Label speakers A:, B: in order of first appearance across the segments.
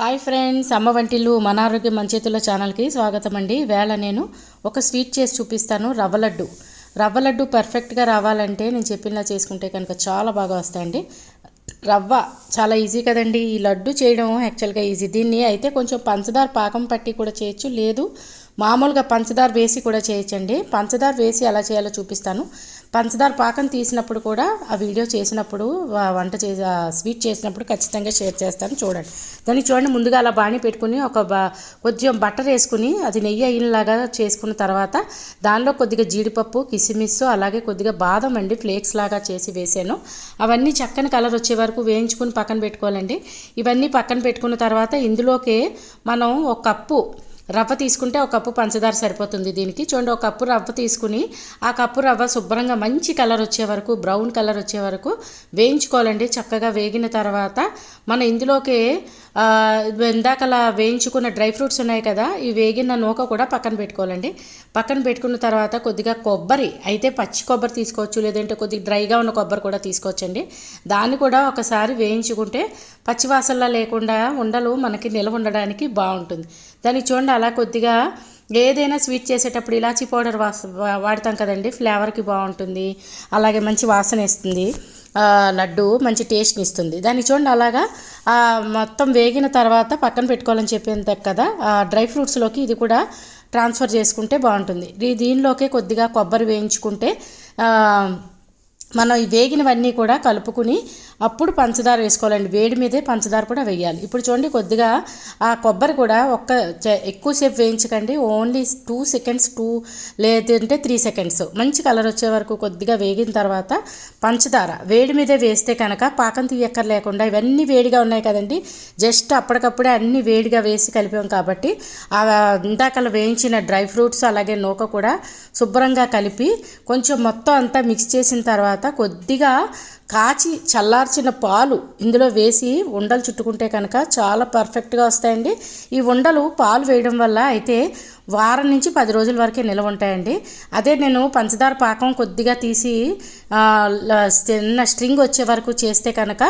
A: Hi friends, అమ్మ వంటిల్లు మన ఆరోగ్యం మన చేతుల్లో ఛానల్కి స్వాగతం అండి. వేళ నేను ఒక స్వీట్ చేసి చూపిస్తాను. రవ్వ లడ్డు పర్ఫెక్ట్గా రావాలంటే నేను చెప్పినలా చేసుకుంటే కనుక చాలా బాగా వస్తాయండి. రవ్వ చాలా ఈజీ కదండి. ఈ లడ్డు చేయడం యాక్చువల్గా ఈజీ. దీన్ని అయితే కొంచెం పంచదార పాకం పట్టి కూడా చేయొచ్చు, లేదు మామూలుగా పంచదార వేసి కూడా చేయొచ్చండి. పంచదార వేసి ఎలా చేయాలో చూపిస్తాను. పంచదార పాకం తీసినప్పుడు కూడా ఆ వీడియో చేసినప్పుడు స్వీట్ చేసినప్పుడు ఖచ్చితంగా షేర్ చేస్తాను, చూడండి. దాన్ని చూడండి, ముందుగా అలా బాణీ పెట్టుకుని కొంచెం బటర్ వేసుకుని అది నెయ్యి అయినలాగా చేసుకున్న తర్వాత దానిలో కొద్దిగా జీడిపప్పు, కిస్మిస్, అలాగే కొద్దిగా బాదం అండి ఫ్లేక్స్ లాగా చేసి వేసాను. అవన్నీ చక్కని కలర్ వచ్చే వరకు వేయించుకుని పక్కన పెట్టుకోవాలండి. ఇవన్నీ పక్కన పెట్టుకున్న తర్వాత ఇందులోకి మనం ఒక కప్పు రవ్వ తీసుకుంటే ఒక కప్పు పంచదార సరిపోతుంది. దీనికి చూడండి, ఒక కప్పు రవ్వ తీసుకుని ఆ కప్పు రవ్వ శుభ్రంగా మంచి కలర్ వచ్చే వరకు, బ్రౌన్ కలర్ వచ్చే వరకు వేయించుకోవాలండి. చక్కగా వేగిన తర్వాత మనం ఇందులోకి ఇందాకలా వేయించుకున్న డ్రై ఫ్రూట్స్ ఉన్నాయి కదా, ఈ వేగిన నూక కూడా పక్కన పెట్టుకోవాలండి. పక్కన పెట్టుకున్న తర్వాత కొద్దిగా కొబ్బరి అయితే పచ్చి కొబ్బరి తీసుకోవచ్చు, లేదంటే కొద్దిగా డ్రైగా ఉన్న కొబ్బరి కూడా తీసుకోవచ్చండి. దాన్ని కూడా ఒకసారి వేయించుకుంటే పచ్చివాసనలా లేకుండా ఉండలు మనకి నిల్వ ఉండడానికి బాగుంటుంది. దాన్ని చూడండి, అలా కొద్దిగా ఏదైనా స్వీట్ చేసేటప్పుడు ఇలాచీ పౌడర్ వాడతాం కదండి, ఫ్లేవర్కి బాగుంటుంది, అలాగే మంచి వాసన ఇస్తుంది, లడ్డు మంచి టేస్ట్ని ఇస్తుంది. దాన్ని చూడండి, అలాగా మొత్తం వేగిన తర్వాత పక్కన పెట్టుకోవాలని చెప్పేంత కదా డ్రై ఫ్రూట్స్లోకి ఇది కూడా ట్రాన్స్ఫర్ చేసుకుంటే బాగుంటుంది. దీనిలోకి కొద్దిగా కొబ్బరి వేయించుకుంటే మనం ఈ వేగినవన్నీ కూడా కలుపుకుని అప్పుడు పంచదార వేసుకోవాలండి. వేడి మీదే పంచదార కూడా వేయాలి. ఇప్పుడు చూడండి, కొద్దిగా ఆ కొబ్బరి కూడా ఎక్కువసేపు వేయించకండి, ఓన్లీ 2 సెకండ్స్, లేదంటే 3 సెకండ్స్ మంచి కలర్ వచ్చే వరకు కొద్దిగా వేగిన తర్వాత పంచదార వేడి మీదే వేస్తే కనుక పాకం తీయక్కర్ లేకుండా, ఇవన్నీ వేడిగా ఉన్నాయి కదండి, జస్ట్ అప్పటికప్పుడే అన్నీ వేడిగా వేసి కలిపాం కాబట్టి ఇందాకలా వేయించిన డ్రై ఫ్రూట్స్ అలాగే నూక కూడా శుభ్రంగా కలిపి కొంచెం మొత్తం అంతా మిక్స్ చేసిన తర్వాత కొద్దిగా కాచి చల్లార్చిన పాలు ఇందులో వేసి ఉండలు చుట్టుకుంటే కనుక చాలా పర్ఫెక్ట్గా వస్తాయండి. ఈ ఉండలు పాలు వేయడం వల్ల అయితే వారం నుంచి 10 రోజుల వరకే నిల్వ ఉంటాయండి. అదే నేను పంచదార పాకం కొద్దిగా తీసి చిన్న స్ట్రింగ్ వచ్చే వరకు చేస్తే కనుక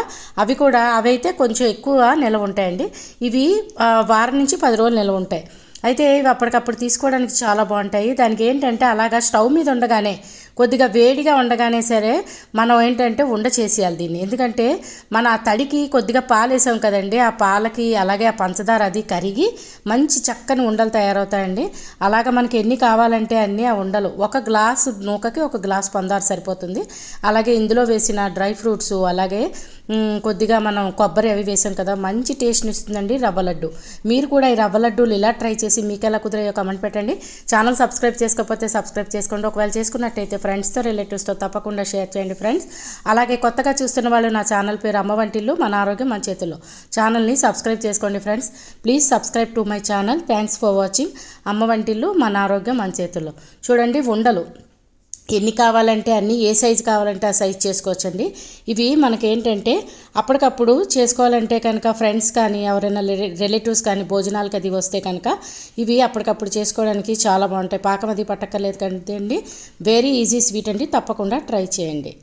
A: అవైతే కొంచెం ఎక్కువ నిల్వ ఉంటాయండి. ఇవి వారం నుంచి 10 రోజులు నిల్వ ఉంటాయి. అయితే ఇవి అప్పటికప్పుడు తీసుకోవడానికి చాలా బాగుంటాయి. దానికి ఏంటంటే అలాగా స్టవ్ మీద ఉండగానే కొద్దిగా వేడిగా ఉండగానే సరే మనం ఏంటంటే ఉండ చేసేయాలి దీన్ని. ఎందుకంటే మన ఆ తడికి కొద్దిగా పాలు వేసాం కదండి, ఆ పాలకి అలాగే ఆ పంచదార అది కరిగి మంచి చక్కని ఉండలు తయారవుతాయండి. అలాగా మనకి ఎన్ని కావాలంటే అన్నీ ఆ ఉండలు, ఒక గ్లాసు నూకకి ఒక గ్లాసు పంచదార సరిపోతుంది. అలాగే ఇందులో వేసిన డ్రై ఫ్రూట్స్, అలాగే కొద్దిగా మనం కొబ్బరి అవి వేసాం కదా, మంచి టేస్ట్ని ఇస్తుందండి రవ్వ లడ్డు. మీరు కూడా ఈ రవ్వ లడ్డూలు ఇలా ట్రై చేసి మీకు ఎలా కుదిరాయో కామెంట్ పెట్టండి. ఛానల్ సబ్స్క్రైబ్ చేసుకోకపోతే సబ్స్క్రైబ్ చేసుకోండి. ఒకవేళ చేసుకున్నట్టయితే ఫ్రెండ్స్తో, రిలేటివ్స్తో తప్పకుండా షేర్ చేయండి ఫ్రెండ్స్. అలాగే కొత్తగా చూస్తున్న వాళ్ళు నా ఛానల్ పేరు అమ్మ వంటిల్లు మన ఆరోగ్యం మన చేతుల్లో. ఛానల్ని సబ్స్క్రైబ్ చేసుకోండి friends. Please subscribe to my channel. Thanks for watching. అమ్మ వంటిల్లు మన ఆరోగ్యం మన చేతుల్లో. చూడండి, ఉండలు ఎన్ని కావాలంటే అన్నీ, ఏ సైజు కావాలంటే ఆ సైజు చేసుకోవచ్చండి. ఇవి మనకేంటంటే అప్పటికప్పుడు చేసుకోవాలంటే కనుక ఫ్రెండ్స్ కానీ ఎవరైనా రిలేటివ్స్ కానీ భోజనాలకు అది వస్తే కనుక ఇవి అప్పటికప్పుడు చేసుకోవడానికి చాలా బాగుంటాయి. పాకం అది పట్టక్కర్లేదు కంటే అండి, వెరీ ఈజీ స్వీట్ అండి. తప్పకుండా ట్రై చేయండి.